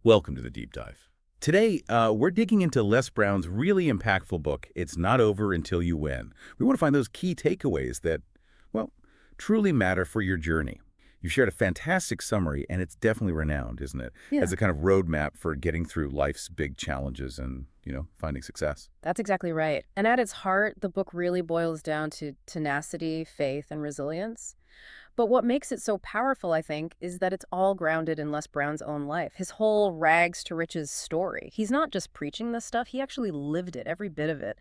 Welcome to the Deep Dive. Today, we're digging into Les Brown's really impactful book, It's Not Over Until You Win. We want to find those key takeaways that, well, truly matter for your journey. You shared a fantastic summary, and it's definitely renowned, isn't it? Yeah, As a kind of roadmap for getting through life's big challenges and, finding success. that's exactly right. And at its heart, the book really boils down to tenacity, faith, and resilience. But what makes it so powerful, I think, is that it's all grounded in Les Brown's own life, his whole rags to riches story. He's not just preaching this stuff, he actually lived it, every bit of it.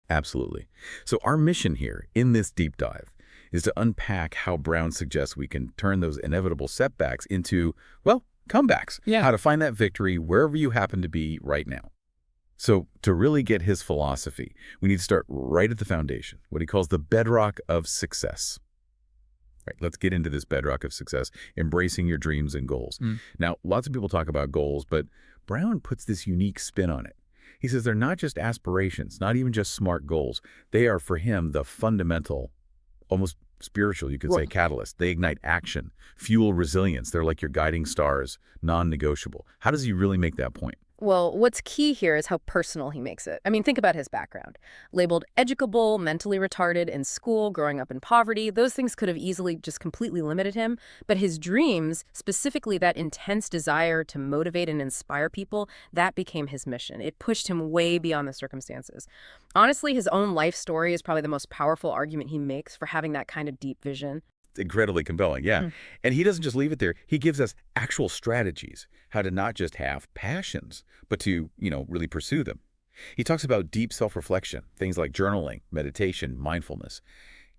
Absolutely. So our mission here in this deep dive is to unpack how Brown suggests we can turn those inevitable setbacks into, well, comebacks. Yeah. How to find that victory wherever you happen to be right now. So to really get his philosophy, we need to start right at the foundation, what he calls the bedrock of success. Right, let's get into this bedrock of success, embracing your dreams and goals. Now, lots of people talk about goals, but Brown puts this unique spin on it. He says they're not just aspirations, not even just smart goals. They are, for him, the fundamental, almost spiritual, you could say, Right. catalyst. They ignite action, fuel resilience. They're like your guiding stars, non-negotiable. How does he really make that point? Well, what's key here is how personal he makes it. I mean, think about his background. Labeled educable, mentally retarded in school, growing up in poverty, those things could have easily just completely limited him. But his dreams, specifically that intense desire to motivate and inspire people, that became his mission. It pushed him way beyond the circumstances. Honestly, his own life story is probably the most powerful argument he makes for having that kind of deep vision. Incredibly compelling, yeah. Mm. And he doesn't just leave it there. He gives us actual strategies, how to not just have passions, but to, really pursue them. He talks about deep self-reflection, things like journaling, meditation, mindfulness,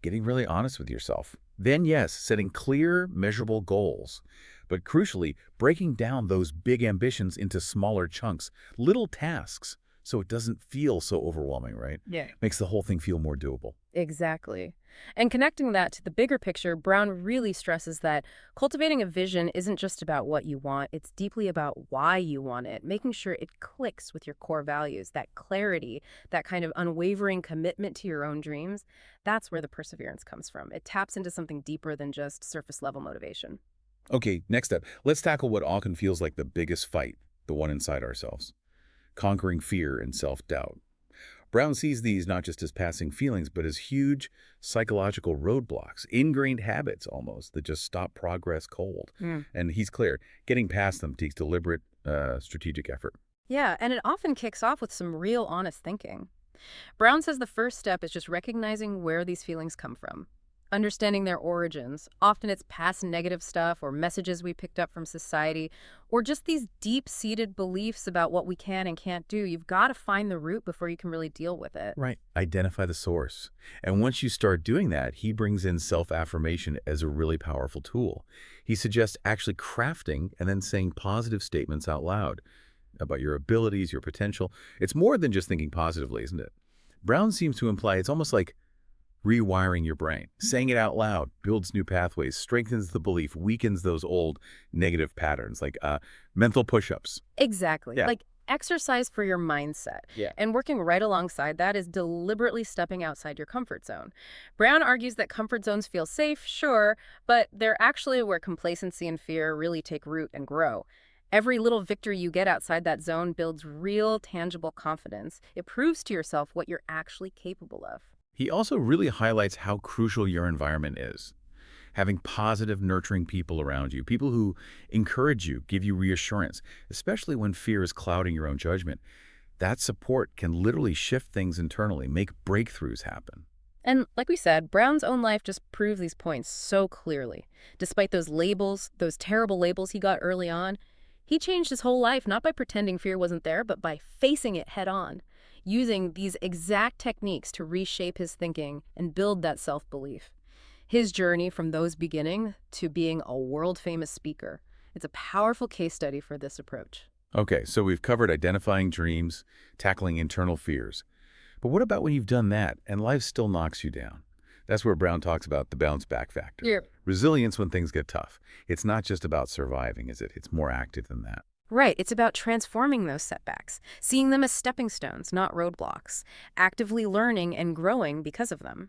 getting really honest with yourself. Then, yes, setting clear, measurable goals. But crucially, breaking down those big ambitions into smaller chunks, little tasks, so it doesn't feel so overwhelming, right? Yeah. Makes the whole thing feel more doable. Exactly. And connecting that to the bigger picture, Brown really stresses that cultivating a vision isn't just about what you want, it's deeply about why you want it, making sure it clicks with your core values, that clarity, that kind of unwavering commitment to your own dreams. That's where the perseverance comes from. It taps into something deeper than just surface level motivation. Okay, next up, let's tackle what often feels like the biggest fight, the one inside ourselves. Conquering fear and self-doubt. Brown sees these not just as passing feelings, but as huge psychological roadblocks, ingrained habits almost, that just stop progress cold. And he's clear, getting past them takes deliberate, strategic effort. Yeah, and it often kicks off with some real honest thinking. Brown says the first step is just recognizing where these feelings come from, understanding their origins. Often it's past negative stuff or messages we picked up from society, or just these deep-seated beliefs about what we can and can't do. You've got to find the root before you can really deal with it. Right. Identify the source. And once you start doing that, he brings in self-affirmation as a really powerful tool. He suggests actually crafting and then saying positive statements out loud about your abilities, your potential. It's more than just thinking positively, isn't it? Brown seems to imply it's almost like rewiring your brain. Saying it out loud builds new pathways, strengthens the belief, weakens those old negative patterns, like mental push-ups. Exactly. Yeah. Like exercise for your mindset. Yeah. And working right alongside that is deliberately stepping outside your comfort zone. Brown argues that comfort zones feel safe, sure, but they're actually where complacency and fear really take root and grow. Every little victory you get outside that zone builds real, tangible confidence. It proves to yourself what you're actually capable of. He also really highlights how crucial your environment is. Having positive, nurturing people around you, people who encourage you, give you reassurance, especially when fear is clouding your own judgment. That support can literally shift things internally, make breakthroughs happen. And like we said, Brown's own life just proves these points so clearly. Despite those labels, those terrible labels he got early on, he changed his whole life not by pretending fear wasn't there, but by facing it head on, using these exact techniques to reshape his thinking and build that self-belief. His journey from those beginnings to being a world-famous speaker, it's a powerful case study for this approach. Okay, so we've covered identifying dreams, tackling internal fears. But what about when you've done that and life still knocks you down? That's where Brown talks about the bounce back factor. Yeah. Resilience when things get tough. It's not just about surviving, is it? It's more active than that. Right, it's about transforming those setbacks, seeing them as stepping stones, not roadblocks, actively learning and growing because of them.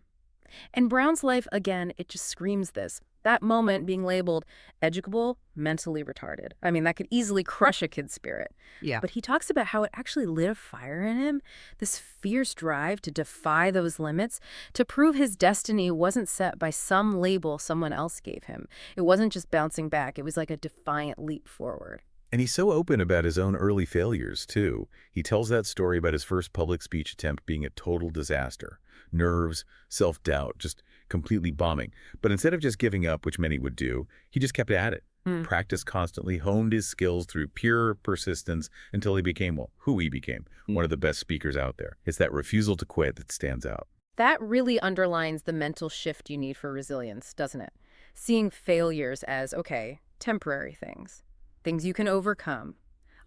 And Brown's life, again, it just screams this. That moment being labeled educable, mentally retarded. I mean, that could easily crush a kid's spirit. Yeah. But he talks about how it actually lit a fire in him, this fierce drive to defy those limits, to prove his destiny wasn't set by some label someone else gave him. It wasn't just bouncing back, it was like a defiant leap forward. And he's so open about his own early failures, too. He tells that story about his first public speech attempt being a total disaster. Nerves, self-doubt, just completely bombing. But instead of just giving up, which many would do, he just kept at it. Mm. Practiced constantly, honed his skills through pure persistence until he became, well, who he became, one of the best speakers out there. It's that refusal to quit that stands out. That really underlines the mental shift you need for resilience, doesn't it? Seeing failures as, okay, temporary things you can overcome,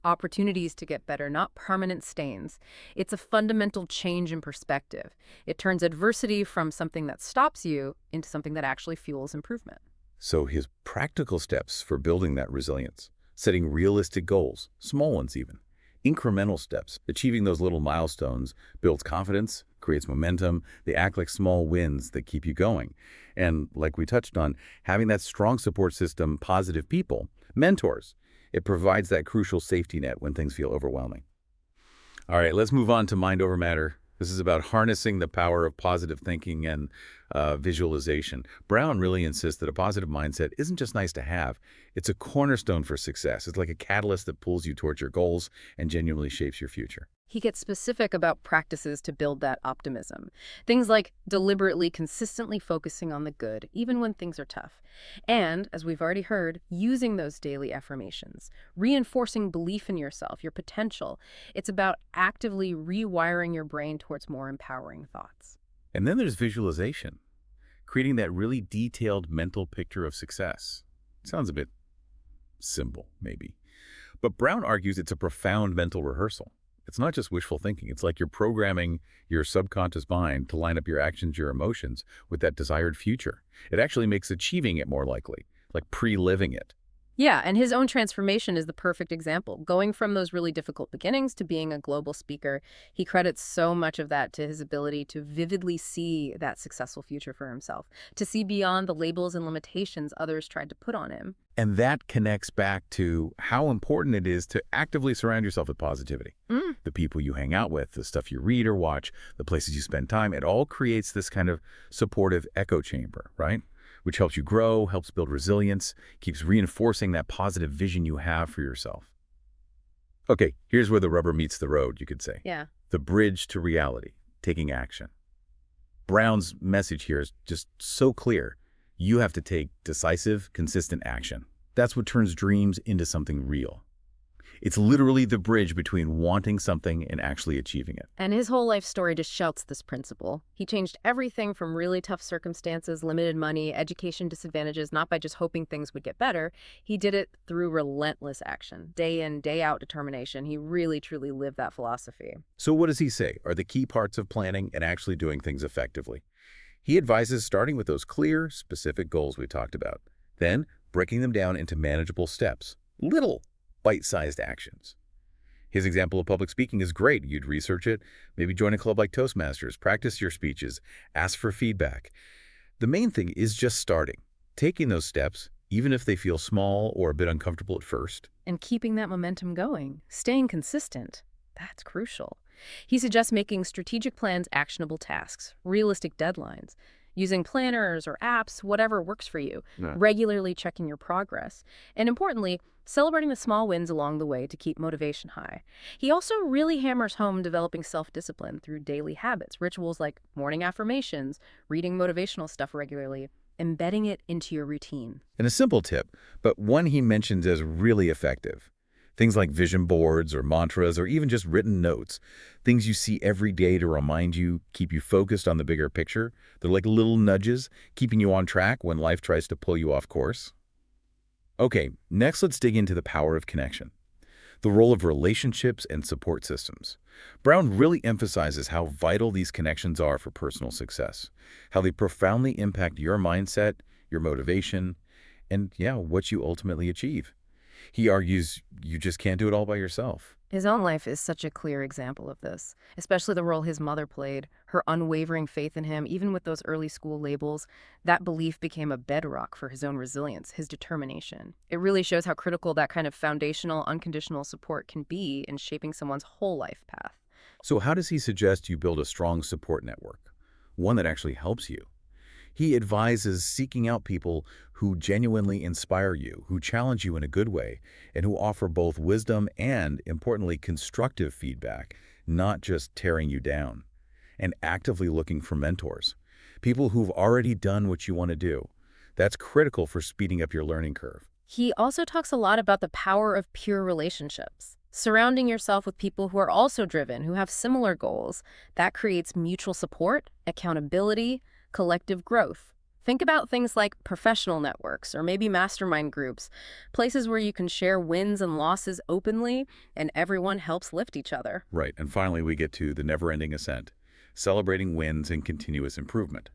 opportunities to get better, not permanent stains. It's a fundamental change in perspective. It turns adversity from something that stops you into something that actually fuels improvement. So his practical steps for building that resilience, setting realistic goals, small ones even, incremental steps, achieving those little milestones builds confidence, creates momentum. They act like small wins that keep you going. And like we touched on, having that strong support system, positive people, mentors, it provides that crucial safety net when things feel overwhelming. All right, let's move on to mind over matter. This is about harnessing the power of positive thinking and visualization. Brown really insists that a positive mindset isn't just nice to have. It's a cornerstone for success. It's like a catalyst that pulls you towards your goals and genuinely shapes your future. He gets specific about practices to build that optimism. Things like deliberately, consistently focusing on the good, even when things are tough. And, as we've already heard, using those daily affirmations, reinforcing belief in yourself, your potential. It's about actively rewiring your brain towards more empowering thoughts. And then there's visualization, creating that really detailed mental picture of success. Sounds a bit simple, maybe. But Brown argues it's a profound mental rehearsal. It's not just wishful thinking. It's like you're programming your subconscious mind to line up your actions, your emotions with that desired future. It actually makes achieving it more likely, like pre-living it. Yeah, and his own transformation is the perfect example. Going from those really difficult beginnings to being a global speaker, he credits so much of that to his ability to vividly see that successful future for himself, to see beyond the labels and limitations others tried to put on him. And that connects back to how important it is to actively surround yourself with positivity. The people you hang out with, the stuff you read or watch, the places you spend time, it all creates this kind of supportive echo chamber, right? Which helps you grow, helps build resilience, keeps reinforcing that positive vision you have for yourself. Okay, here's where the rubber meets the road, you could say. Yeah. The bridge to reality, taking action. Brown's message here is just so clear. You have to take decisive, consistent action. That's what turns dreams into something real. It's literally the bridge between wanting something and actually achieving it. And his whole life story just shouts this principle. He changed everything from really tough circumstances, limited money, education disadvantages, not by just hoping things would get better. He did it through relentless action, day in, day out determination. He really, truly lived that philosophy. So what does he say are the key parts of planning and actually doing things effectively? He advises starting with those clear, specific goals we talked about, then breaking them down into manageable steps, little bite-sized actions. His example of public speaking is great. You'd research it, maybe join a club like Toastmasters, practice your speeches, ask for feedback. The main thing is just starting, taking those steps, even if they feel small or a bit uncomfortable at first. And keeping that momentum going, staying consistent, that's crucial. He suggests making strategic plans actionable tasks, realistic deadlines, using planners or apps, whatever works for you, regularly checking your progress, and importantly, celebrating the small wins along the way to keep motivation high. He also really hammers home developing self-discipline through daily habits, rituals like morning affirmations, reading motivational stuff regularly, embedding it into your routine. And a simple tip, but one he mentions as really effective. Things like vision boards or mantras or even just written notes. Things you see every day to remind you, keep you focused on the bigger picture. They're like little nudges, keeping you on track when life tries to pull you off course. Okay, next let's dig into the power of connection. The role of relationships and support systems. Brown really emphasizes how vital these connections are for personal success, how they profoundly impact your mindset, your motivation, and what you ultimately achieve. He argues you just can't do it all by yourself. His own life is such a clear example of this, especially the role his mother played, her unwavering faith in him, even with those early school labels. That belief became a bedrock for his own resilience, his determination. It really shows how critical that kind of foundational, unconditional support can be in shaping someone's whole life path. So how does he suggest you build a strong support network? One that actually helps you. He advises seeking out people who genuinely inspire you, who challenge you in a good way, and who offer both wisdom and, importantly, constructive feedback, not just tearing you down. And actively looking for mentors, people who've already done what you want to do. That's critical for speeding up your learning curve. He also talks a lot about the power of pure relationships. Surrounding yourself with people who are also driven, who have similar goals, that creates mutual support, accountability, collective growth. Think about things like professional networks or maybe mastermind groups, places where you can share wins and losses openly and everyone helps lift each other. Right, and finally we get to the never-ending ascent, celebrating wins and continuous improvement.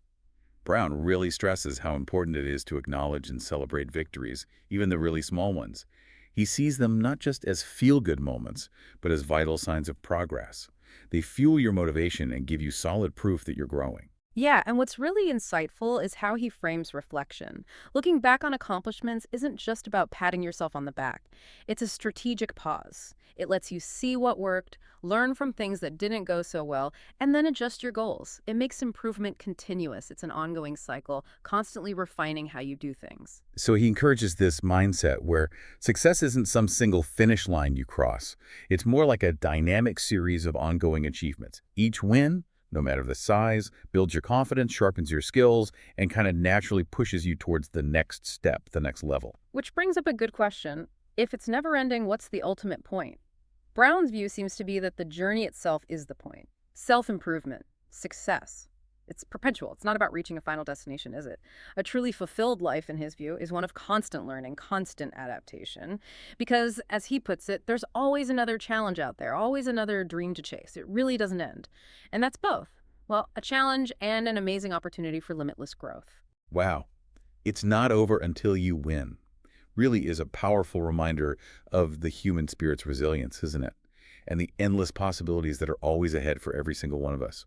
Brown really stresses how important it is to acknowledge and celebrate victories, even the really small ones. He sees them not just as feel-good moments, but as vital signs of progress. They fuel your motivation and give you solid proof that you're growing. Yeah, and what's really insightful is how he frames reflection. Looking back on accomplishments isn't just about patting yourself on the back. It's a strategic pause. It lets you see what worked, learn from things that didn't go so well, and then adjust your goals. It makes improvement continuous. It's an ongoing cycle, constantly refining how you do things. So he encourages this mindset where success isn't some single finish line you cross. It's more like a dynamic series of ongoing achievements. Each win, no matter the size, builds your confidence, sharpens your skills, and kind of naturally pushes you towards the next step, the next level. Which brings up a good question. If it's never ending, what's the ultimate point? Brown's view seems to be that the journey itself is the point. Self-improvement, success. It's perpetual. It's not about reaching a final destination, is it? A truly fulfilled life, in his view, is one of constant learning, constant adaptation. Because, as he puts it, there's always another challenge out there, always another dream to chase. It really doesn't end. And that's both. Well, a challenge and an amazing opportunity for limitless growth. Wow. It's not over until you win. Really is a powerful reminder of the human spirit's resilience, isn't it? And the endless possibilities that are always ahead for every single one of us.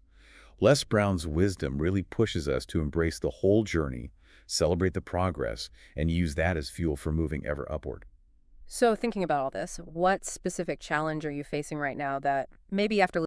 Les Brown's wisdom really pushes us to embrace the whole journey, celebrate the progress, and use that as fuel for moving ever upward. So, thinking about all this, what specific challenge are you facing right now that maybe after